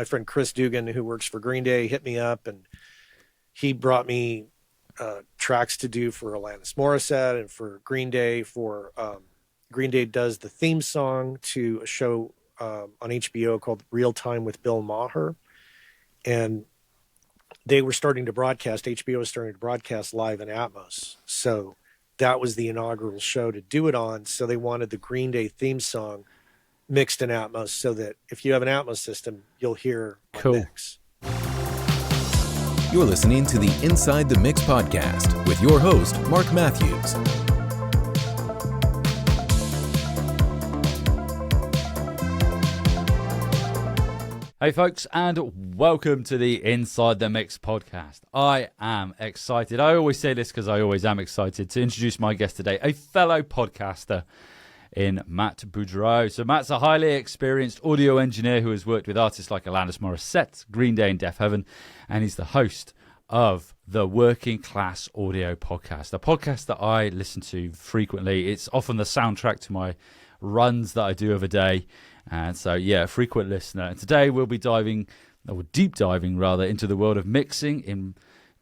my friend Chris Dugan, who works for Green Day, hit me up, and he brought me tracks to do for Alanis Morissette and for Green Day. For Green Day does the theme song to a show on HBO called Real Time with Bill Maher, and they were starting to broadcast. HBO was starting to broadcast live in Atmos, so that was the inaugural show to do it on. So they wanted the Green Day theme song mixed in Atmos, so that if you have an Atmos system, you'll hear a mix. You're listening to the Inside the Mix podcast with your host, Marc Matthews. Hey folks, and welcome to the Inside the Mix podcast. I am excited. I always say this because I always am excited to introduce my guest today, a fellow podcaster in Matt Boudreau. So Matt's a highly experienced audio engineer who has worked with artists like Alanis Morissette, Green Day and Deaf Heaven, and he's the host of the Working Class Audio Podcast, a podcast that I listen to frequently. It's often the soundtrack to my runs that I do of a day. And so, yeah, frequent listener. And today we'll be deep diving into the world of mixing in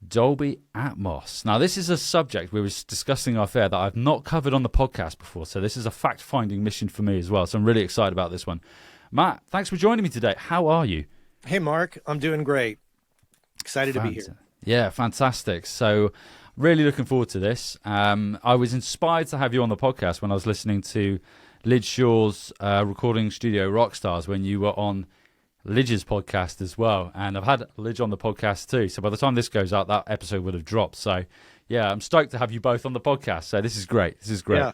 Dolby Atmos. Now, this is a subject we were discussing off air that I've not covered on the podcast before. So this is a fact-finding mission for me as well. So I'm really excited about this one. Matt, thanks for joining me today. How are you? Hey, Mark. I'm doing great. Excited to be here. Yeah, fantastic. So really looking forward to this. I was inspired to have you on the podcast when I was listening to Lidge Shaw's Recording Studio Rockstars when you were on Lidge's podcast as well. And I've had Lidge on the podcast too. So by the time this goes out, that episode would have dropped. So yeah, I'm stoked to have you both on the podcast. So this is great. This is great. Yeah,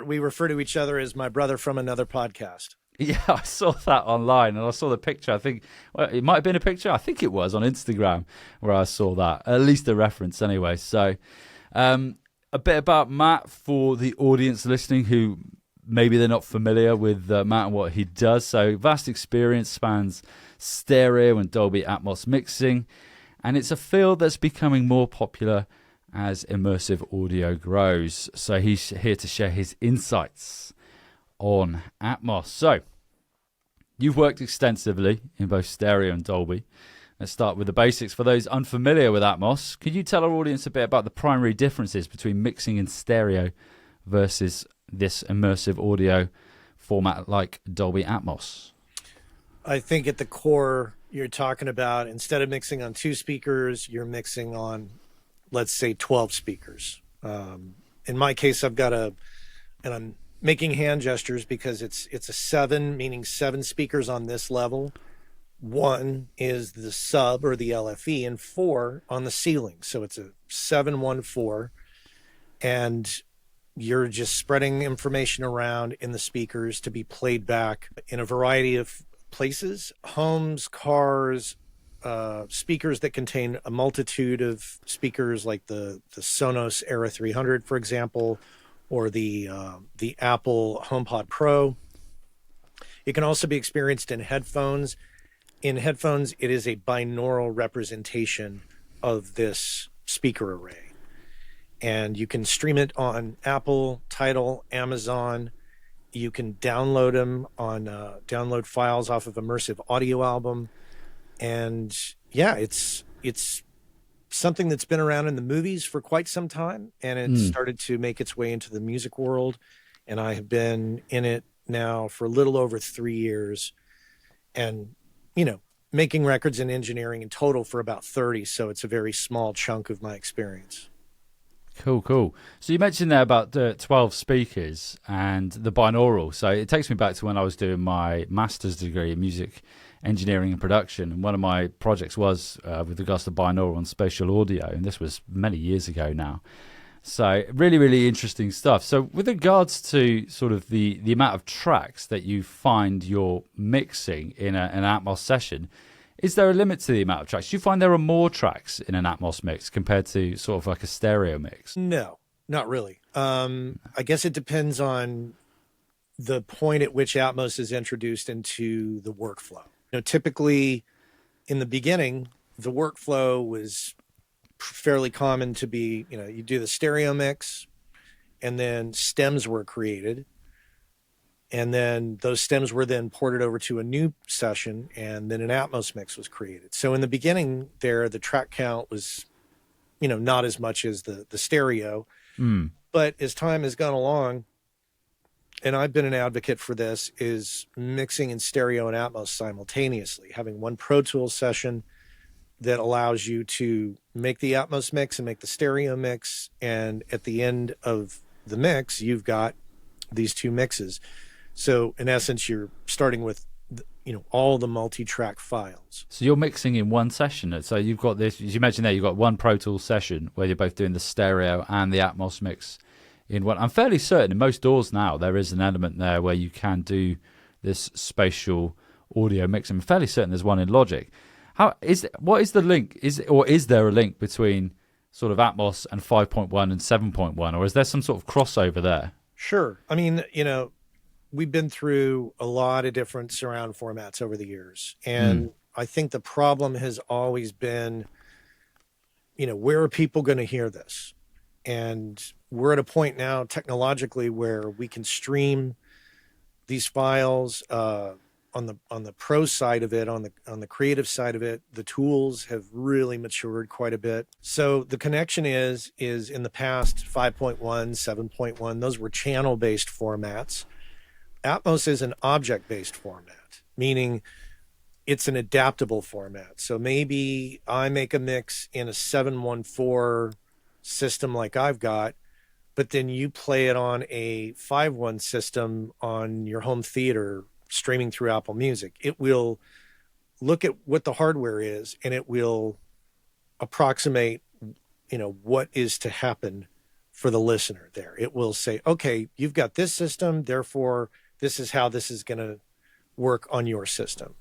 we refer to each other as my brother from another podcast. Yeah, I saw that online and I saw the picture. I think it might have been a picture. I think it was on Instagram where I saw that, at least a reference anyway. So a bit about Matt for the audience listening who maybe they're not familiar with Matt and what he does. So vast experience, spans stereo and Dolby Atmos mixing. And it's a field that's becoming more popular as immersive audio grows. So he's here to share his insights on Atmos. So you've worked extensively in both stereo and Dolby. Let's start with the basics. For those unfamiliar with Atmos, could you tell our audience a bit about the primary differences between mixing in stereo versus this immersive audio format like Dolby Atmos? I think at the core, you're talking about instead of mixing on 2 speakers, you're mixing on, let's say, 12 speakers. In my case, I've got and I'm making hand gestures because it's a 7, meaning 7 speakers on this level. 1 is the sub or the LFE, and 4 on the ceiling. So it's a 7-1-4, and you're just spreading information around in the speakers to be played back in a variety of places: homes, cars, speakers that contain a multitude of speakers like the Sonos Era 300, for example, or the Apple HomePod Pro. It can also be experienced in headphones. In headphones, it is a binaural representation of this speaker array. And you can stream it on Apple, Tidal, Amazon. You can download them on download files off of Immersive Audio Album. And yeah, it's something that's been around in the movies for quite some time, and it started to make its way into the music world. And I have been in it now for a little over 3 years, and making records and engineering in total for about 30. So it's a very small chunk of my experience. Cool. So you mentioned there about the 12 speakers and the binaural. So it takes me back to when I was doing my master's degree in music engineering and production. And one of my projects was with regards to binaural and spatial audio. And this was many years ago now. So really, really interesting stuff. So with regards to sort of the amount of tracks that you find you're mixing in an Atmos session, is there a limit to the amount of tracks? Do you find there are more tracks in an Atmos mix compared to sort of like a stereo mix? No, not really. I guess it depends on the point at which Atmos is introduced into the workflow. Typically in the beginning, the workflow was fairly common to be, you do the stereo mix, and then stems were created. And then those stems were then ported over to a new session, and then an Atmos mix was created. So in the beginning there, the track count was, not as much as the stereo. But as time has gone along, and I've been an advocate for this, is mixing in stereo and Atmos simultaneously, having one Pro Tools session that allows you to make the Atmos mix and make the stereo mix. And at the end of the mix, you've got these two mixes. So in essence, you're starting with, all the multi-track files. So you're mixing in one session. So you've got this, as you mentioned there, you've got one Pro Tools session where you're both doing the stereo and the Atmos mix in one. I'm fairly certain in most DAWs now there is an element there where you can do this spatial audio mix. I'm fairly certain there's one in Logic. What is the link? Is there a link between sort of Atmos and 5.1 and 7.1, or is there some sort of crossover there? Sure. I mean, we've been through a lot of different surround formats over the years. And I think the problem has always been, where are people going to hear this? And we're at a point now technologically where we can stream these files on the pro side of it, on the creative side of it. The tools have really matured quite a bit. So the connection is in the past 5.1, 7.1, those were channel-based formats. Atmos is an object-based format, meaning it's an adaptable format. So maybe I make a mix in a 714 system like I've got, but then you play it on a 5.1 system on your home theater streaming through Apple Music. It will look at what the hardware is, and it will approximate, what is to happen for the listener there. It will say, okay, you've got this system, therefore this is how this is going to work on your system.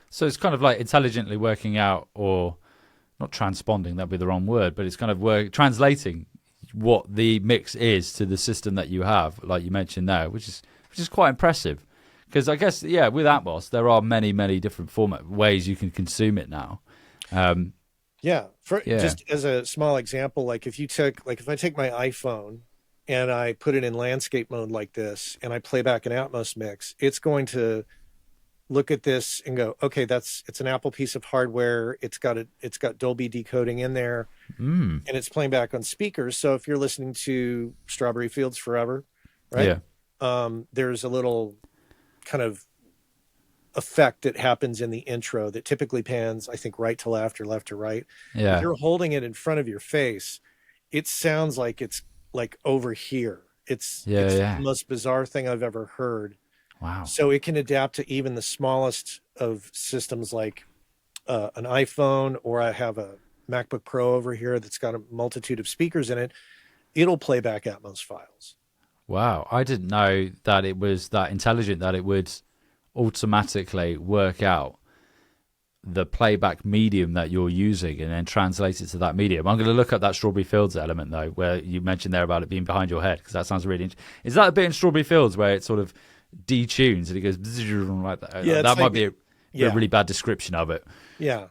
So it's kind of like intelligently working out, or not transponding, that'd be the wrong word, but it's kind of translating what the mix is to the system that you have, like you mentioned there, which is quite impressive. Because I guess, with Atmos, there are many, many different ways you can consume it now. Just as a small example, like if I take my iPhone and I put it in landscape mode like this, and I play back an Atmos mix, it's going to look at this and go, okay, it's an Apple piece of hardware. It's got Dolby decoding in there, and it's playing back on speakers. So if you're listening to Strawberry Fields Forever, right? Yeah. There's a little kind of effect that happens in the intro that typically pans, I think, right to left or left to right. Yeah. If you're holding it in front of your face, it sounds like it's like over here. It's the most bizarre thing I've ever heard. Wow. So it can adapt to even the smallest of systems, like an iPhone, or I have a MacBook Pro over here that's got a multitude of speakers in it. It'll play back Atmos files. Wow. I didn't know that it was that intelligent, that it would automatically work out the playback medium that you're using and then translate it to that medium. I'm going to look at that Strawberry Fields element, though, where you mentioned there about it being behind your head, because that sounds really interesting. Is that a bit in Strawberry Fields where it sort of detunes and it goes like that? Yeah, that might be a really bad description of it. Yeah.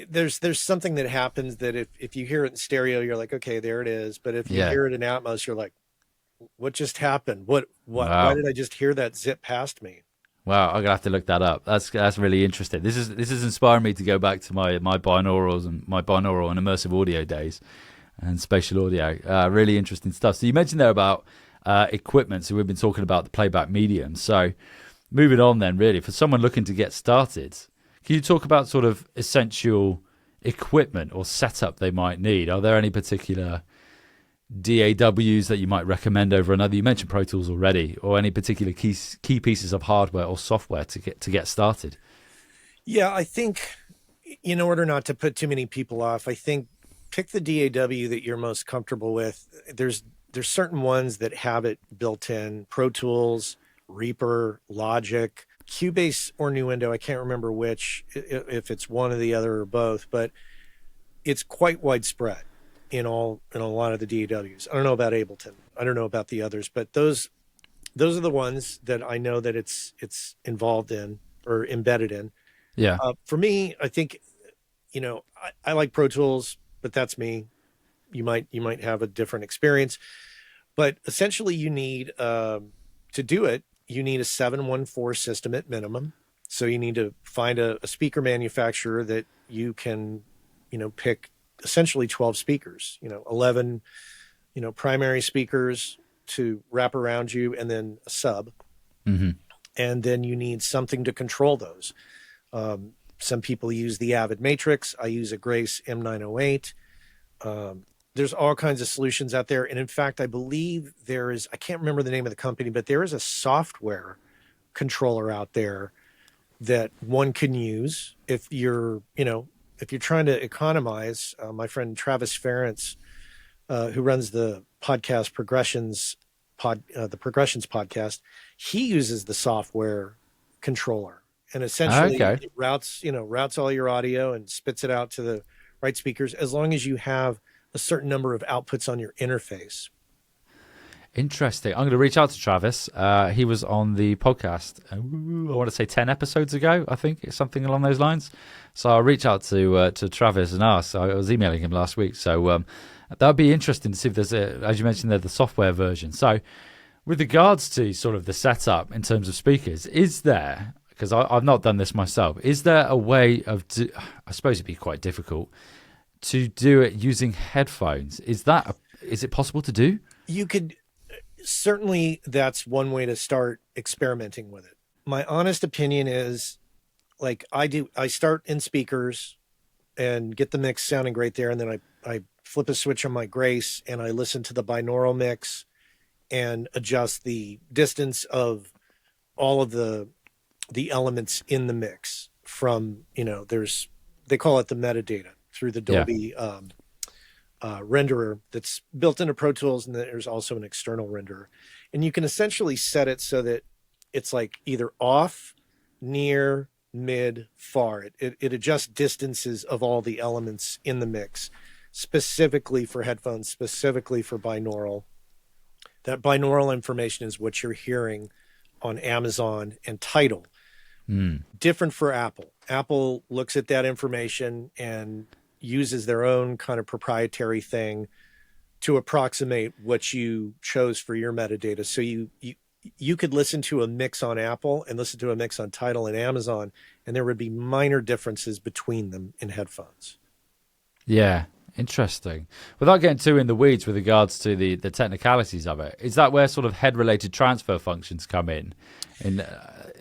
There's something that happens that if you hear it in stereo, you're like, okay, there it is. But if you hear it in Atmos, you're like, what just happened? Wow. Why did I just hear that zip past me? Wow, I'm gonna have to look that up. That's really interesting. This is inspiring me to go back to my binaurals and my binaural and immersive audio days and spatial audio. Really interesting stuff. So you mentioned there about equipment. So we've been talking about the playback medium. So moving on then, really, for someone looking to get started, can you talk about sort of essential equipment or setup they might need? Are there any particular DAWs that you might recommend over another? You mentioned Pro Tools already, or any particular key pieces of hardware or software to get started? Yeah, I think in order not to put too many people off, I think pick the DAW that you're most comfortable with. There's certain ones that have it built in: Pro Tools, Reaper, Logic, Cubase, or Nuendo. I can't remember which, if it's one or the other or both, but it's quite widespread in a lot of the DAWs. I don't know about Ableton. I don't know about the others, but those are the ones that I know that it's involved in or embedded in. Yeah. For me, I think, I like Pro Tools, but that's me. You might have a different experience, but essentially you need to do it. you need a 714 system at minimum. So you need to find a speaker manufacturer that you can, pick essentially 12 speakers, 11, primary speakers to wrap around you, and then a sub. Mm-hmm. And then you need something to control those. Some people use the Avid Matrix. I use a Grace M908. There's all kinds of solutions out there. And in fact, I believe I can't remember the name of the company, but there is a software controller out there that one can use if you're trying to economize. My friend Travis Ferentz, who runs the podcast the Progressions podcast, he uses the software controller, and essentially it routes all your audio and spits it out to the right speakers, as long as you have a certain number of outputs on your interface. Interesting. I'm going to reach out to Travis. He was on the podcast, I want to say 10 episodes ago, I think, something along those lines. So I'll reach out to Travis and ask. I was emailing him last week. So that would be interesting to see if there's as you mentioned there, the software version. So with regards to sort of the setup in terms of speakers, is there, because I've not done this myself, is there a way of, I suppose it'd be quite difficult to do it using headphones? Is it possible to do? You could. Certainly, that's one way to start experimenting with it. My honest opinion is, like I start in speakers and get the mix sounding great there. And then I flip a switch on my Grace and I listen to the binaural mix and adjust the distance of all of the elements in the mix from, they call it the metadata through the Dolby renderer that's built into Pro Tools, and then there's also an external renderer, and you can essentially set it so that it's like either off, near, mid, far. It adjusts distances of all the elements in the mix, specifically for headphones, specifically for binaural. That binaural information is what you're hearing on Amazon and Tidal. Different for Apple. Apple looks at that information and uses their own kind of proprietary thing to approximate what you chose for your metadata. So you could listen to a mix on Apple and listen to a mix on Tidal and Amazon, and there would be minor differences between them in headphones. Yeah, interesting. Without getting too in the weeds with regards to the technicalities of it, is that where sort of head-related transfer functions come in?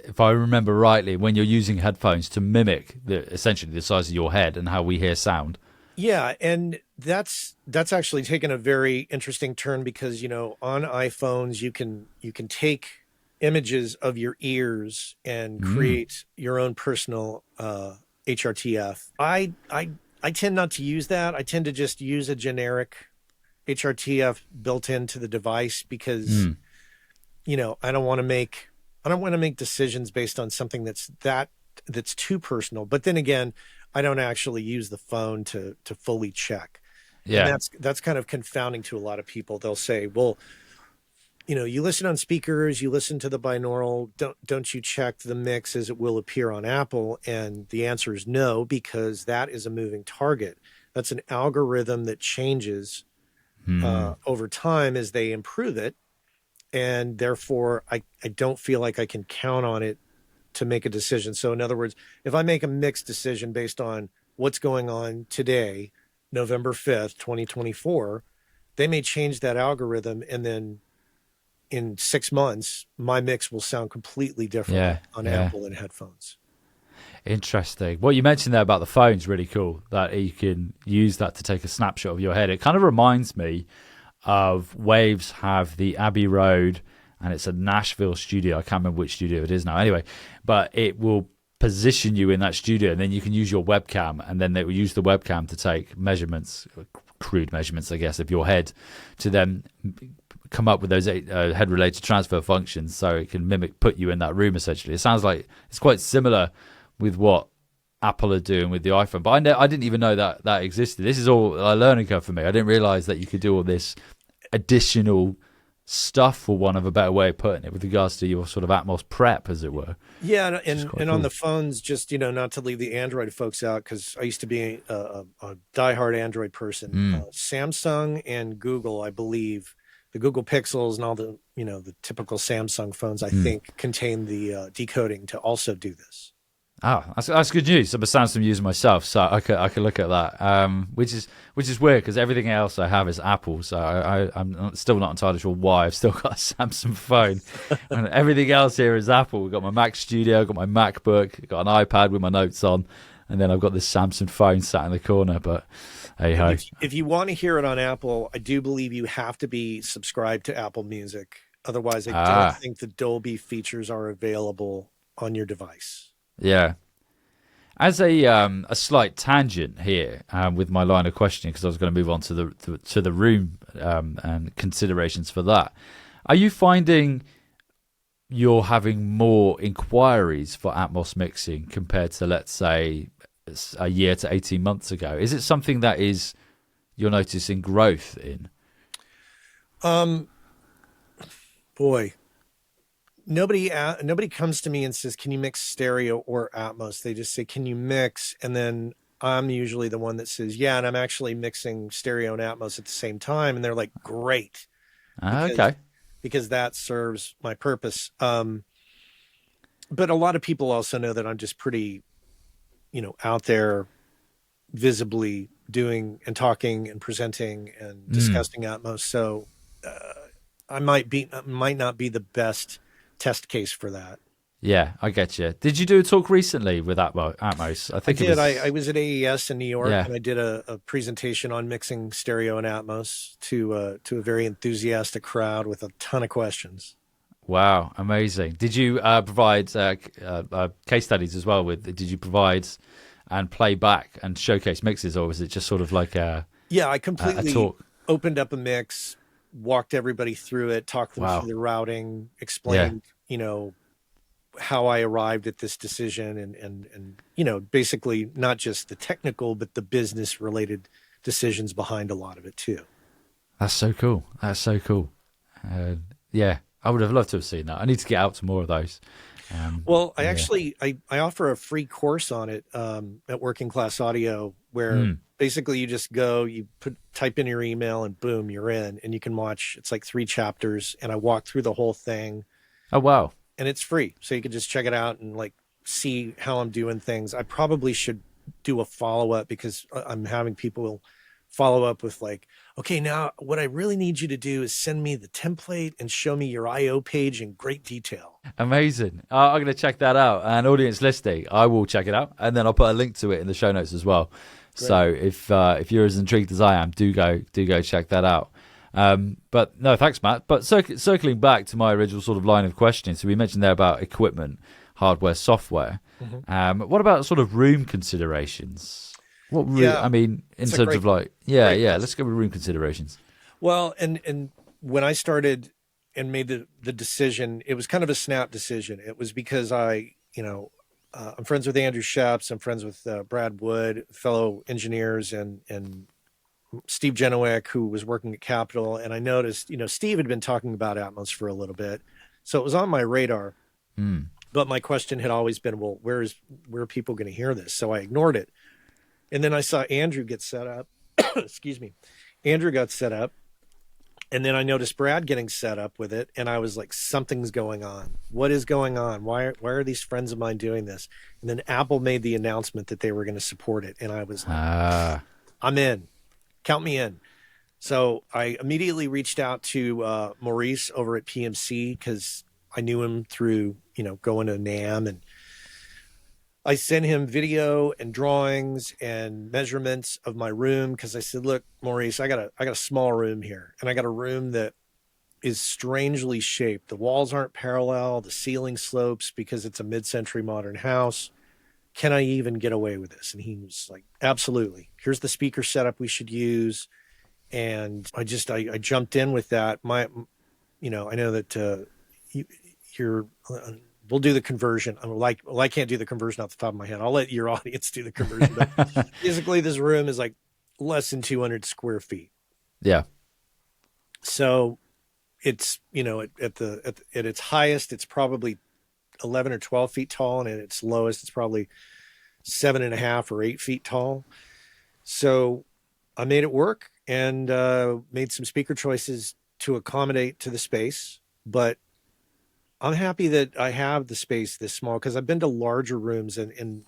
If I remember rightly, when you're using headphones to mimic essentially the size of your head and how we hear sound. Yeah, and that's actually taken a very interesting turn because, on iPhones you can take images of your ears and create your own personal HRTF. I tend not to use that. I tend to just use a generic HRTF built into the device because I don't want to make decisions based on something that's too personal. But then again, I don't actually use the phone to fully check. Yeah. And that's kind of confounding to a lot of people. They'll say, well, you listen on speakers, you listen to the binaural, don't you check the mix as it will appear on Apple? And the answer is no, because that is a moving target. That's an algorithm that changes over time as they improve it. And therefore, I don't feel like I can count on it to make a decision. So in other words, if I make a mixed decision based on what's going on today, November 5th, 2024, they may change that algorithm, and then in 6 months, my mix will sound completely different on Apple and headphones. Interesting. What you mentioned there about the phone's really cool, that you can use that to take a snapshot of your head. It kind of reminds me of Waves have the Abbey Road, and it's a Nashville studio. I can't remember which studio it is now. Anyway, but it will position you in that studio, and then you can use your webcam, and then they will use the webcam to take measurements, crude measurements, I guess, of your head, to then come up with those head-related transfer functions, so it can put you in that room. Essentially, it sounds like it's quite similar with what Apple are doing with the iPhone, but I didn't even know that existed. This is all a learning curve for me. I didn't realize that you could do all this additional stuff, for one of a better way of putting it, with regards to your sort of Atmos prep, as it were. Yeah, and cool. On the phones, just not to leave the Android folks out, because I used to be a diehard Android person. Samsung and Google, I believe, the Google Pixels and all the, the typical Samsung phones, I think, contain the decoding to also do this. Oh, that's good news. I'm a Samsung user myself, so I could look at that. Which is weird because everything else I have is Apple, so I'm still not entirely sure why I've still got a Samsung phone. And everything else here is Apple. We've got my Mac Studio, I've got my MacBook, got an iPad with my notes on, and then I've got this Samsung phone sat in the corner. But hey ho. If you want to hear it on Apple, I do believe you have to be subscribed to Apple Music. Otherwise, I don't think the Dolby features are available on your device. Yeah. As a slight tangent here with my line of questioning, because I was going to move on to the room and considerations for that. Are you finding you're having more inquiries for Atmos mixing compared to, let's say, a year to 18 months ago? Is it something that you're noticing growth in? Boy. Nobody comes to me and says, can you mix stereo or Atmos? They just say, can you mix? And then I'm usually the one that says, yeah, and I'm actually mixing stereo and Atmos at the same time. And they're like, great. Okay. Because that serves my purpose. But a lot of people also know that I'm just pretty, out there visibly doing and talking and presenting and discussing Atmos. So I might not be the best test case for that. Yeah, I get you. Did you do a talk recently with Atmos? I did. I was at AES in New York, and I did a presentation on mixing stereo and Atmos to a very enthusiastic crowd with a ton of questions. Wow, amazing! Did you provide case studies as well? Did you provide and play back and showcase mixes, or was it just sort of like a I completely opened up a mix, walked everybody through it, talked them through the routing, explained, how I arrived at this decision and basically not just the technical, but the business related decisions behind a lot of it too. That's so cool. That's so cool. I would have loved to have seen that. I need to get out to more of those. I actually offer a free course on it at Working Class Audio where basically you just go, you type in your email and boom, you're in, and you can watch. It's like 3 chapters, and I walk through the whole thing. Oh wow! And it's free, so you can just check it out and like see how I'm doing things. I probably should do a follow up because I'm having people follow up with like, okay, now what I really need you to do is send me the template and show me your IO page in great detail. Amazing. I'm going to check that out. And audience listening, I will check it out. And then I'll put a link to it in the show notes as well. Great. So if you're as intrigued as I am, do go check that out. But no, thanks, Matt. But circling back to my original sort of line of questioning. So we mentioned there about equipment, hardware, software. Mm-hmm. What about sort of room considerations? I mean, in terms of like, let's go with room considerations. Well, and when I started and made the decision, it was kind of a snap decision. It was because I'm friends with Andrew Sheps. I'm friends with Brad Wood, fellow engineers, and Steve Genowick, who was working at Capitol. And I noticed, Steve had been talking about Atmos for a little bit. So it was on my radar. But my question had always been, well, where are people going to hear this? So I ignored it. And then I saw Andrew get set up. Excuse me. Andrew got set up. And then I noticed Brad getting set up with it. And I was like, something's going on. What is going on? Why are these friends of mine doing this? And then Apple made the announcement that they were going to support it. And I was like, I'm in. Count me in. So I immediately reached out to Maurice over at PMC because I knew him through, going to NAMM, and I sent him video and drawings and measurements of my room because I said, look, Maurice, I got a small room here, and I got a room that is strangely shaped. The walls aren't parallel, the ceiling slopes because it's a mid-century modern house. Can I even get away with this? And he was like, absolutely. Here's the speaker setup we should use. And I jumped in with that. I know that we'll do the conversion. I can't do the conversion off the top of my head. I'll let your audience do the conversion. But physically, this room is like less than 200 square feet. Yeah. So it's, at its highest, it's probably 11 or 12 feet tall. And at its lowest, it's probably 7.5 or 8 feet tall. So I made it work and made some speaker choices to accommodate to the space, but I'm happy that I have the space this small because I've been to larger rooms and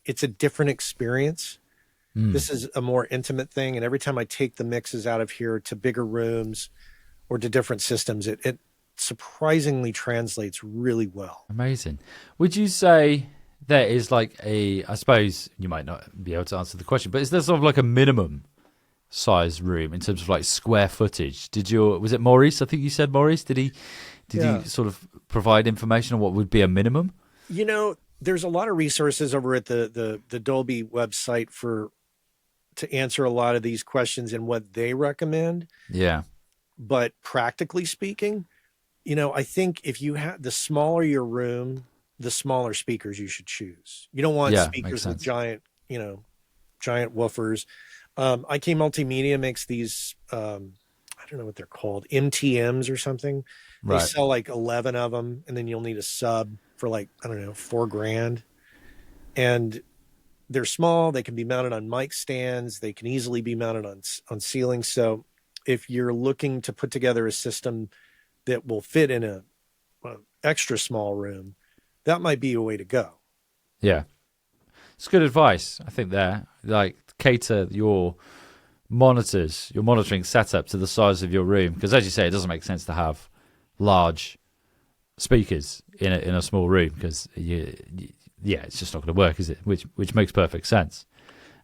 it's a different experience. This is a more intimate thing. And every time I take the mixes out of here to bigger rooms or to different systems, it surprisingly translates really well. Amazing. Would you say there is like I suppose you might not be able to answer the question, but is there sort of like a minimum size room in terms of like square footage? Was it Maurice? I think you said Maurice. Did he sort of provide information on what would be a minimum? There's a lot of resources over at the Dolby website to answer a lot of these questions and what they recommend. Yeah. But practically speaking, I think if you have the smaller your room, the smaller speakers you should choose. You don't want speakers with giant woofers. IK Multimedia makes these, I don't know what they're called, MTMs or something. They sell like 11 of them, and then you'll need a sub for like, I don't know, $4,000. And they're small. They can be mounted on mic stands. They can easily be mounted on ceilings. So if you're looking to put together a system that will fit in a extra small room, that might be a way to go. Yeah. It's good advice, I think, there. Like, cater your monitoring setup to the size of your room. Because as you say, it doesn't make sense to have large speakers in a small room because it's just not going to work, is it? Which makes perfect sense.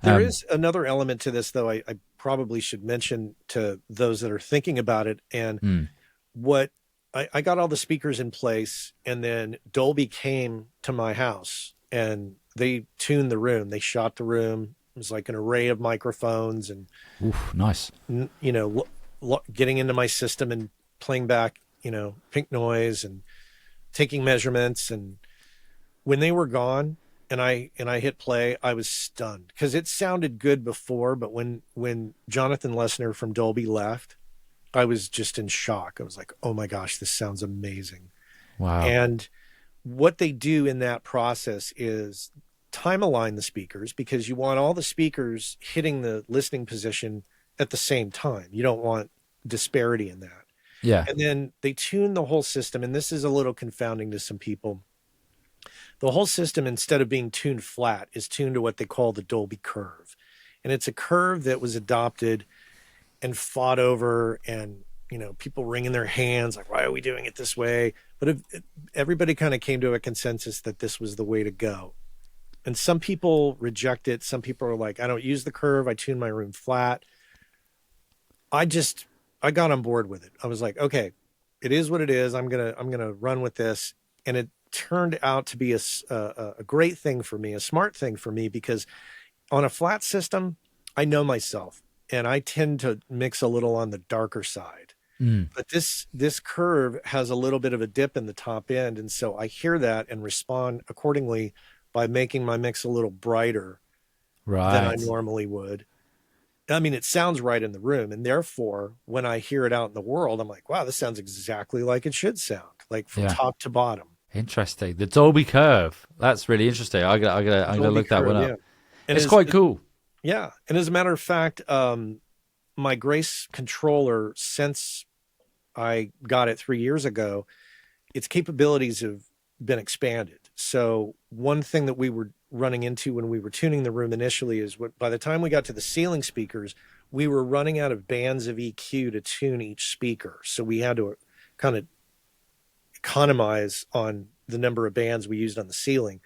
There is another element to this, though. I probably should mention to those that are thinking about it. And what I got all the speakers in place, and then Dolby came to my house and they tuned the room. They shot the room. It was like an array of microphones and nice. Getting into my system and playing back, pink noise and taking measurements. And when they were gone and I hit play, I was stunned because it sounded good before, but when Jonathan Lesnar from Dolby left, I was just in shock. I was like, oh my gosh, this sounds amazing. Wow. And what they do in that process is time align the speakers, because you want all the speakers hitting the listening position at the same time. You don't want disparity in that. Yeah. And then they tune the whole system. And this is a little confounding to some people. The whole system, instead of being tuned flat, is tuned to what they call the Dolby curve. And it's a curve that was adopted and fought over, and, people wringing their hands like, why are we doing it this way? But everybody kind of came to a consensus that this was the way to go. And some people reject it. Some people are like, I don't use the curve. I tune my room flat. I got on board with it. I was like, okay, it is what it is. I'm going to run with this. And it turned out to be a great thing for me, a smart thing for me, because on a flat system, I know myself and I tend to mix a little on the darker side. But this curve has a little bit of a dip in the top end. And so I hear that and respond accordingly by making my mix a little brighter than I normally would. I mean, it sounds right in the room. And therefore, when I hear it out in the world, I'm like, wow, this sounds exactly like it should sound, like from top to bottom. Interesting. The Dolby curve. That's really interesting. I'm gonna look that one up. Yeah. And it's quite cool. Yeah. And as a matter of fact, my Grace controller, since I got it 3 years ago, its capabilities have been expanded. So one thing that we were running into when we were tuning the room initially is by the time we got to the ceiling speakers, we were running out of bands of EQ to tune each speaker. So we had to kind of economize on the number of bands we used on the ceiling.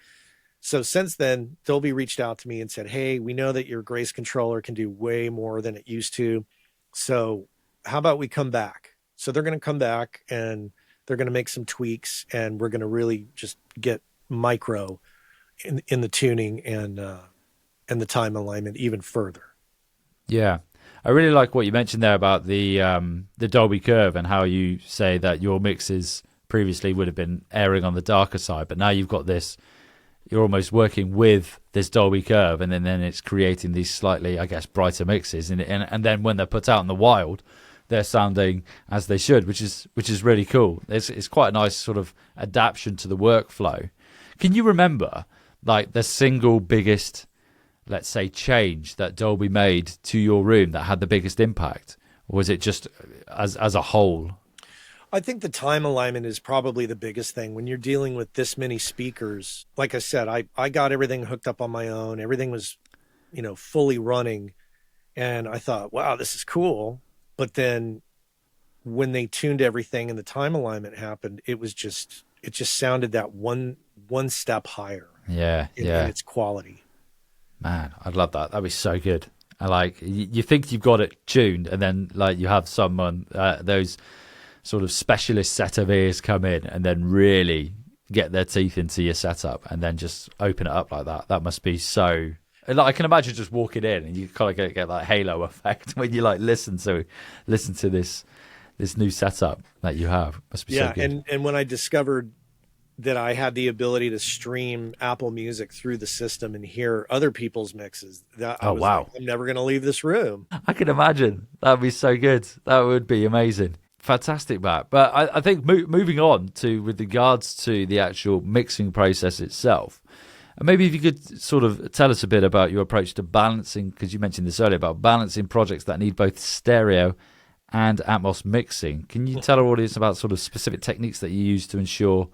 So since then, Dolby reached out to me and said, hey, we know that your Grace controller can do way more than it used to. So how about we come back? So they're going to come back and they're going to make some tweaks, and we're going to really just get micro in the tuning and the time alignment even further. Yeah. I really like what you mentioned there about the Dolby curve and how you say that your mixes previously would have been erring on the darker side, but now you've got this, you're almost working with this Dolby curve, and then it's creating these slightly, I guess, brighter mixes, and then when they're put out in the wild, they're sounding as they should, which is really cool. It's quite a nice sort of adaptation to the workflow. Can you remember like the single biggest, let's say, change that Dolby made to your room that had the biggest impact? or was it just as a whole? I think the time alignment is probably the biggest thing when you're dealing with this many speakers. Like I said, I got everything hooked up on my own. Everything was, fully running. And I thought, wow, this is cool. But then when they tuned everything and the time alignment happened, it just sounded that one step higher. Yeah. In its quality. Man, I'd love that. That'd be so good. I like, you think you've got it tuned, and then like you have someone, those sort of specialist set of ears come in and then really get their teeth into your setup and then just open it up like that. That must be so, like, I can imagine just walking in and you kind of get that halo effect when you like listen to this new setup that you have. Must be so good. And when I discovered that I had the ability to stream Apple Music through the system and hear other people's mixes, wow. I'm never going to leave this room. I can imagine. That would be so good. That would be amazing. Fantastic, Matt. But I think moving on to with regards to the actual mixing process itself, and maybe if you could sort of tell us a bit about your approach to balancing, because you mentioned this earlier, about balancing projects that need both stereo and Atmos mixing. Can you tell our audience about sort of specific techniques that you use to ensure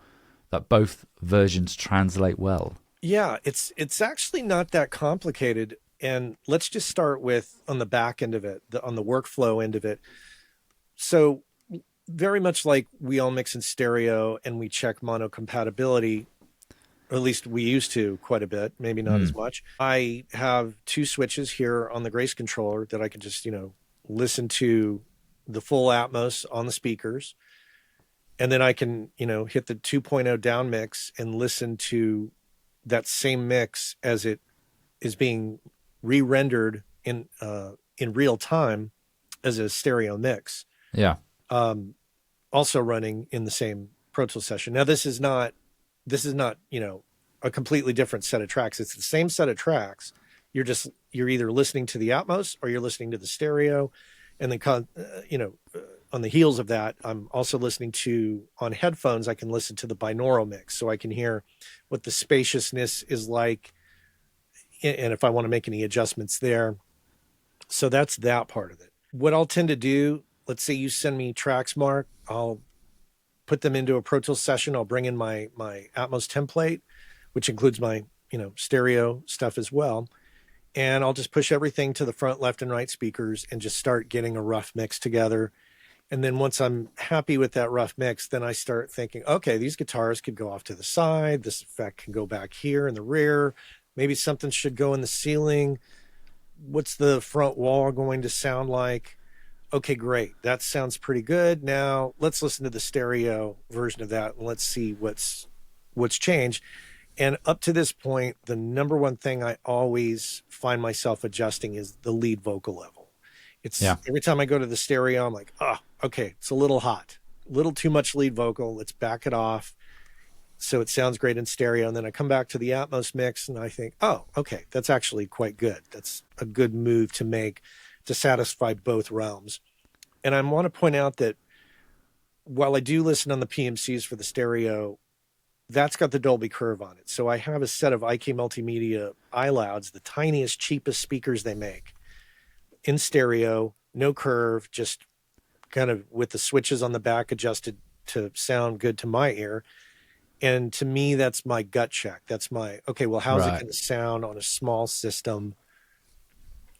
that both versions translate well? Yeah, it's actually not that complicated. And let's just start with on the back end of it, on the workflow end of it. So very much like we all mix in stereo and we check mono compatibility, or at least we used to quite a bit, maybe not as much. I have two switches here on the Grace controller that I can just, listen to the full Atmos on the speakers. And then I can, hit the 2.0 down mix and listen to that same mix as it is being re-rendered in real time as a stereo mix. Yeah. Also running in the same Pro Tools session. Now this is not, a completely different set of tracks. It's the same set of tracks. You're either listening to the Atmos or you're listening to the stereo. And then, on the heels of that, I'm also listening to, on headphones, I can listen to the binaural mix. So I can hear what the spaciousness is like. And if I want to make any adjustments there. So that's that part of it. What I'll tend to do, let's say you send me tracks, Marc, I'll put them into a Pro Tools session. I'll bring in my Atmos template, which includes my, stereo stuff as well. And I'll just push everything to the front, left, and right speakers and just start getting a rough mix together. And then once I'm happy with that rough mix, then I start thinking, okay, these guitars could go off to the side. This effect can go back here in the rear. Maybe something should go in the ceiling. What's the front wall going to sound like? Okay, great. That sounds pretty good. Now let's listen to the stereo version of that and let's see what's changed. And up to this point, the number one thing I always find myself adjusting is the lead vocal level. Every time I go to the stereo, I'm like, okay, it's a little hot, a little too much lead vocal. Let's back it off so it sounds great in stereo. And then I come back to the Atmos mix and I think, okay, that's actually quite good. That's a good move to make to satisfy both realms. And I want to point out that while I do listen on the PMCs for the stereo, that's got the Dolby curve on it. So I have a set of IK Multimedia iLouds, the tiniest, cheapest speakers they make, in stereo, no curve, just kind of with the switches on the back adjusted to sound good to my ear. And to me, that's my gut check. That's my, okay, well, how's it going to sound on a small system?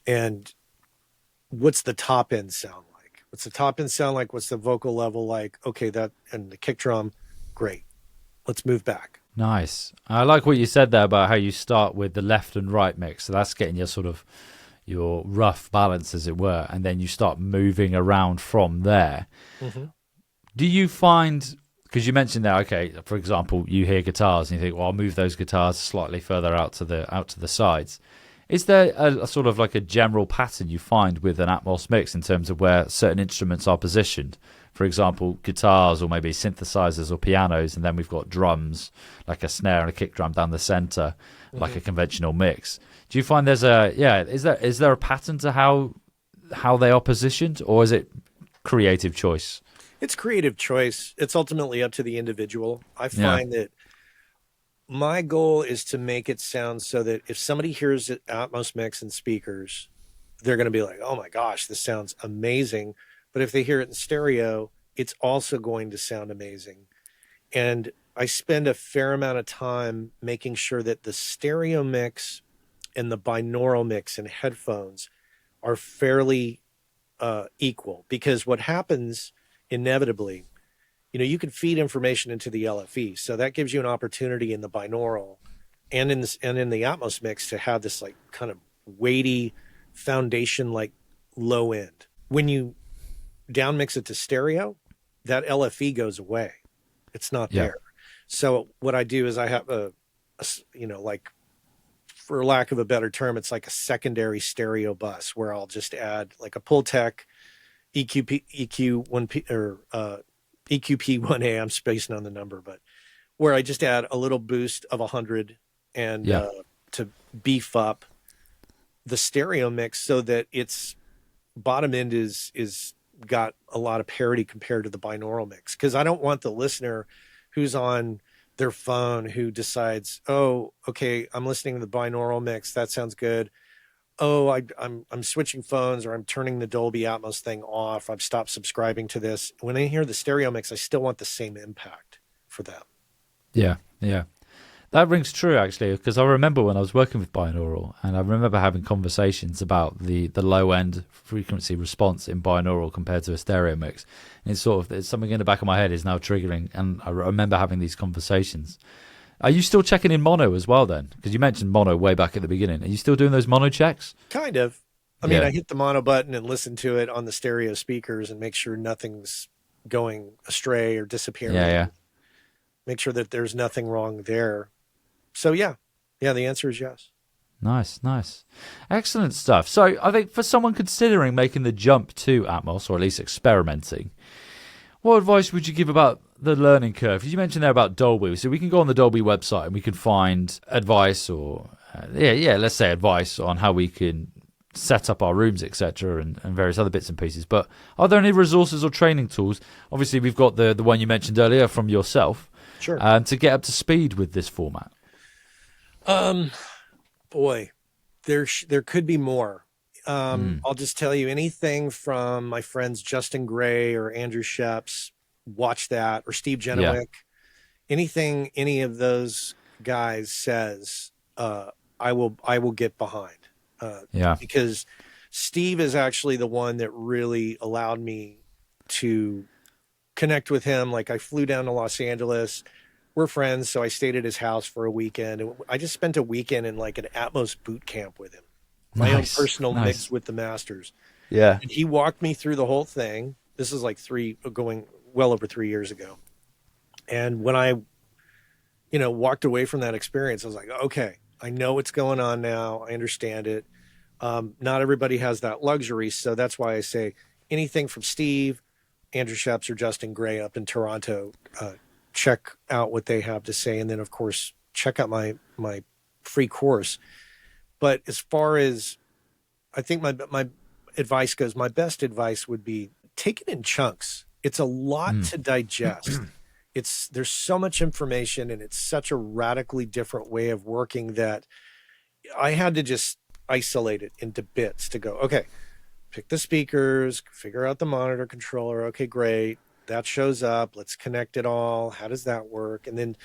And what's the top end sound like? What's the top end sound like? What's the vocal level like? Okay, that, and the kick drum, great. Let's move back. Nice. I like what you said there about how you start with the left and right mix. So that's getting your rough balance, as it were, and then you start moving around from there. Mm-hmm. Do you find, because you mentioned that, okay, for example, you hear guitars and you think, well, I'll move those guitars slightly further out to the sides. Is there a sort of like a general pattern you find with an Atmos mix in terms of where certain instruments are positioned? For example, guitars or maybe synthesizers or pianos, and then we've got drums, like a snare and a kick drum down the center, like a conventional mix. Do you find is there a pattern to how they are positioned, or is it creative choice? It's creative choice. It's ultimately up to the individual. I find that my goal is to make it sound so that if somebody hears it Atmos mix and speakers, they're going to be like, oh my gosh, this sounds amazing. But if they hear it in stereo, it's also going to sound amazing. And I spend a fair amount of time making sure that the stereo mix and the binaural mix in headphones are fairly equal, because what happens inevitably, you can feed information into the LFE, so that gives you an opportunity in the binaural and in the Atmos mix to have this like kind of weighty foundation, like low end. When you down mix it to stereo, that LFE goes away. It's not there. So what I do is I have a like, for lack of a better term, it's like a secondary stereo bus where I'll just add like a Pultec EQP1P or EQP1A. I'm spacing on the number, but where I just add a little boost of 100 and to beef up the stereo mix so that its bottom end is got a lot of parity compared to the binaural mix. Because I don't want the listener who's on their phone who decides, oh, okay, I'm listening to the binaural mix, that sounds good. Oh, I'm switching phones, or I'm turning the Dolby Atmos thing off. I've stopped subscribing to this. When I hear the stereo mix, I still want the same impact for them. Yeah. That rings true, actually, because I remember when I was working with binaural, and I remember having conversations about the low-end frequency response in binaural compared to a stereo mix. And it's something in the back of my head is now triggering, and I remember having these conversations. Are you still checking in mono as well then? Because you mentioned mono way back at the beginning. Are you still doing those mono checks? Kind of. I mean, I hit the mono button and listen to it on the stereo speakers and make sure nothing's going astray or disappearing. Yeah. Make sure that there's nothing wrong there. So yeah, the answer is yes. Nice. Excellent stuff. So I think for someone considering making the jump to Atmos, or at least experimenting, what advice would you give about the learning curve? You mentioned there about Dolby. So we can go on the Dolby website and we can find advice or, let's say advice on how we can set up our rooms, etc., and various other bits and pieces. But are there any resources or training tools? Obviously, we've got the one you mentioned earlier from yourself. Sure. To get up to speed with this format. Boy, there could be more. I'll just tell you, anything from my friends Justin Gray or Andrew Sheps, watch that, or Steve Genowick, anything any of those guys says, I will get behind. Because Steve is actually the one that really allowed me to connect with him. Like, I flew down to Los Angeles. We're friends, so I stayed at his house for a weekend. I just spent a weekend in like an Atmos boot camp with him. My own personal mix with the masters. Yeah. And he walked me through the whole thing. This is like going well over 3 years ago. And when I, walked away from that experience, I was like, okay, I know what's going on now. I understand it. Not everybody has that luxury. So that's why I say anything from Steve, Andrew Sheps, or Justin Gray up in Toronto, check out what they have to say. And then of course, check out my free course. But as far as I think my advice goes, my best advice would be take it in chunks. It's a lot to digest. There's so much information, and it's such a radically different way of working that I had to just isolate it into bits to go, okay, pick the speakers, figure out the monitor controller. Okay, great. That shows up. Let's connect it all. How does that work? And then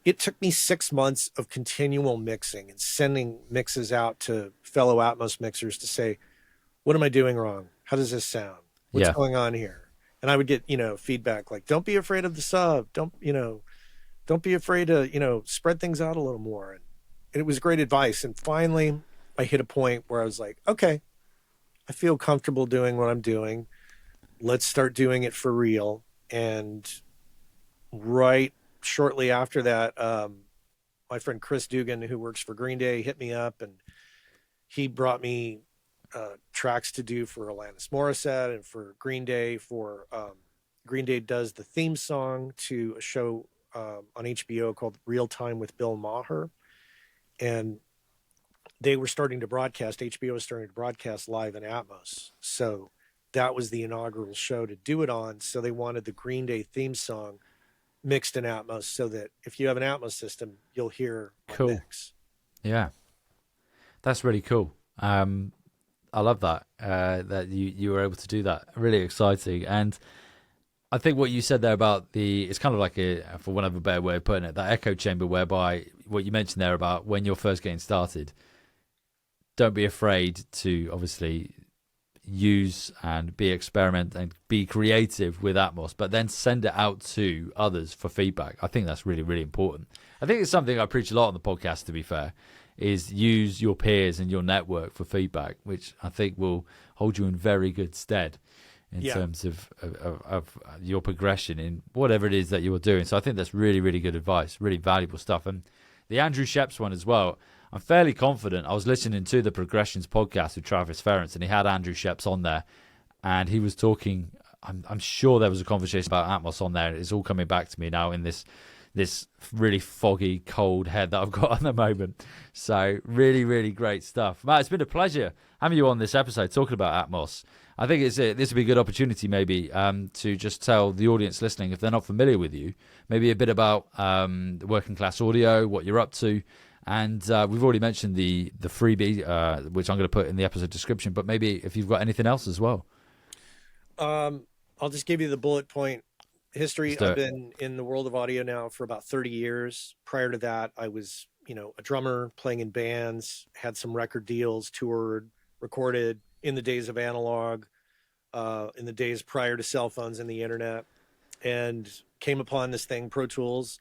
it took me 6 months of continual mixing and sending mixes out to fellow Atmos mixers to say, what am I doing wrong? How does this sound? What's going on here? And I would get, feedback like, don't be afraid of the sub. Don't be afraid to, spread things out a little more. And it was great advice. And finally I hit a point where I was like, okay, I feel comfortable doing what I'm doing. Let's start doing it for real. And right shortly after that, my friend Chris Dugan, who works for Green Day, hit me up, and he brought me tracks to do for Alanis Morissette and for Green Day. For Green Day does the theme song to a show on HBO called Real Time with Bill Maher, and they were starting to broadcast. HBO was starting to broadcast live in Atmos, so that was the inaugural show to do it on. So they wanted the Green Day theme song mixed in Atmos, so that if you have an Atmos system, you'll hear my mix. Yeah, that's really cool. I love that that you were able to do that. Really exciting. And I think what you said there about it's kind of like for one of a better way of putting it, that echo chamber, whereby what you mentioned there about when you're first getting started, don't be afraid to obviously use and experiment and be creative with Atmos, but then send it out to others for feedback. I think that's really, really important. I think it's something I preach a lot on the podcast, to be fair, is use your peers and your network for feedback, which I think will hold you in very good stead in terms of your progression in whatever it is that you're doing. So I think that's really, really good advice, really valuable stuff. And the Andrew Sheps one as well, I'm fairly confident. I was listening to the Progressions podcast with Travis Ference, and he had Andrew Sheps on there, and he was talking. I'm sure there was a conversation about Atmos on there. It's all coming back to me now in this really foggy, cold head that I've got at the moment. So really, really great stuff. Matt, it's been a pleasure having you on this episode talking about Atmos. I think this would be a good opportunity maybe to just tell the audience listening, if they're not familiar with you, maybe a bit about Working Class Audio, what you're up to. And we've already mentioned the freebie, which I'm going to put in the episode description, but maybe if you've got anything else as well. I'll just give you the bullet point history. I've been in the world of audio now for about 30 years. Prior to that, I was, a drummer playing in bands, had some record deals, toured, recorded in the days of analog, in the days prior to cell phones and the internet, and came upon this thing, Pro Tools.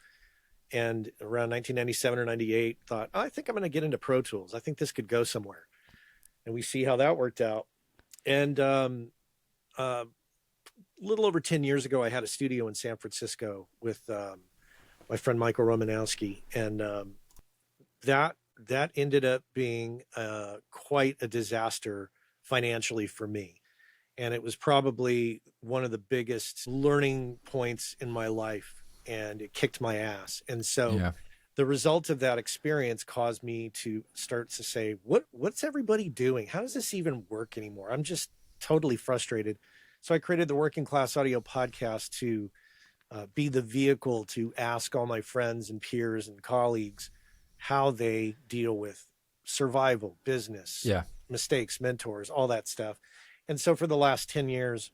And around 1997 or 98, thought, I think I'm going to get into Pro Tools. I think this could go somewhere. And we see how that worked out. And a little over 10 years ago, I had a studio in San Francisco with my friend Michael Romanowski. And that ended up being quite a disaster financially for me. And it was probably one of the biggest learning points in my life. And it kicked my ass. And so the result of that experience caused me to start to say, what's everybody doing? How does this even work anymore? I'm just totally frustrated. So I created the Working Class Audio Podcast to be the vehicle to ask all my friends and peers and colleagues how they deal with survival, business, mistakes, mentors, all that stuff. And so for the last 10 years,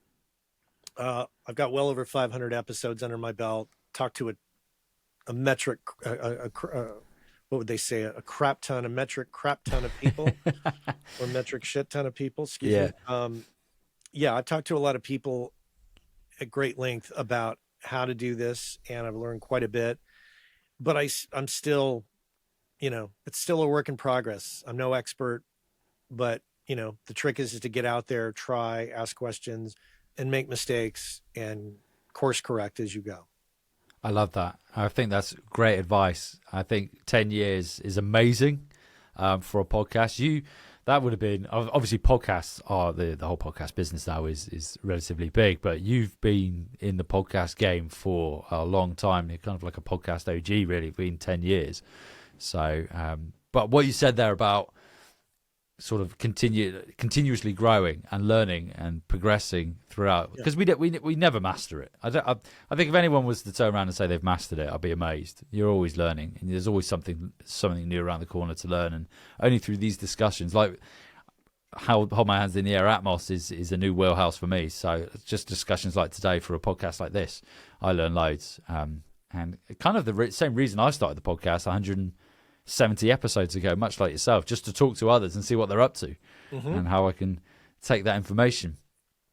I've got well over 500 episodes under my belt. Talk to a metric, what would they say? A metric crap ton of people, or metric shit ton of people. Excuse me. I've talked to a lot of people at great length about how to do this, and I've learned quite a bit. But I'm still, it's still a work in progress. I'm no expert, but the trick is to get out there, try, ask questions, and make mistakes, and course correct as you go. I love that. I think that's great advice. I think 10 years is amazing for a podcast. That would have been, obviously podcasts are the whole podcast business now is relatively big, but you've been in the podcast game for a long time. You're kind of like a podcast OG, really, been 10 years. So, but what you said there about sort of continuously growing and learning and progressing throughout, because we never master it. I think if anyone was to turn around and say they've mastered it, I'd be amazed. You're always learning, and there's always something new around the corner to learn. And only through these discussions, like how Hold My Hands in the Air, Atmos is a new wheelhouse for me. So just discussions like today for a podcast like this, I learn loads. And kind of the same reason I started the podcast 170 episodes ago, much like yourself, just to talk to others and see what they're up to, and how I can take that information.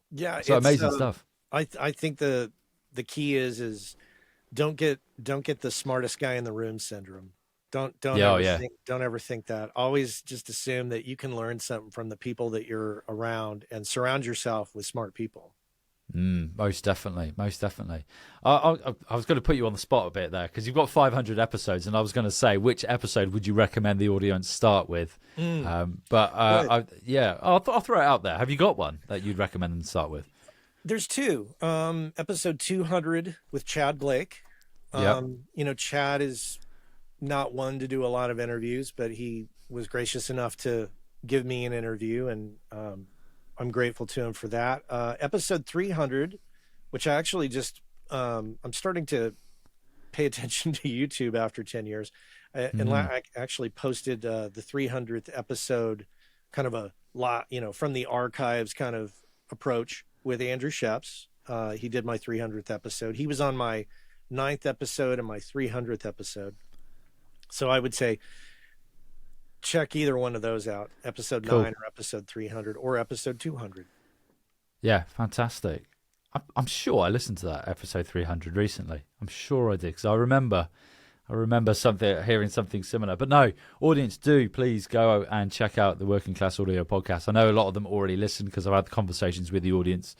Yeah, so amazing stuff. I think the key is don't get the smartest guy in the room syndrome. Don't ever think that. Always just assume that you can learn something from the people that you're around, and surround yourself with smart people. Most definitely. I was going to put you on the spot a bit there, because you've got 500 episodes, and I was going to say, which episode would you recommend the audience start with? I'll throw it out there. Have you got one that you'd recommend them start with? There's two. Episode 200 with Chad Blake. Chad is not one to do a lot of interviews, but he was gracious enough to give me an interview, and I'm grateful to him for that. Episode 300, which I actually just, I'm starting to pay attention to YouTube after 10 years. And I actually posted the 300th episode kind of a lot, from the archives kind of approach with Andrew Sheps. He did my 300th episode. He was on my 9th episode and my 300th episode. So I would say check either one of those out, episode 9 or episode 300 or episode 200. Yeah, fantastic. I'm sure I listened to that episode 300 recently. I'm sure I did, because I remember hearing something similar. But no, audience, do please go and check out the Working Class Audio Podcast. I know a lot of them already listened because I've had conversations with the audience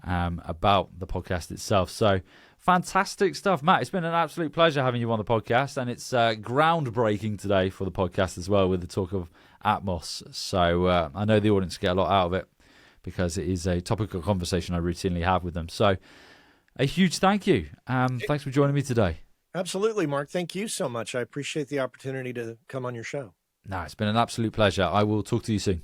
about the podcast itself. So fantastic stuff, Matt. It's been an absolute pleasure having you on the podcast, and it's groundbreaking today for the podcast as well with the talk of Atmos. So I know the audience get a lot out of it, because it is a topical conversation I routinely have with them. So a huge thank you. Thanks for joining me today. Absolutely, Mark. Thank you so much. I appreciate the opportunity to come on your show. No, it's been an absolute pleasure. I will talk to you soon.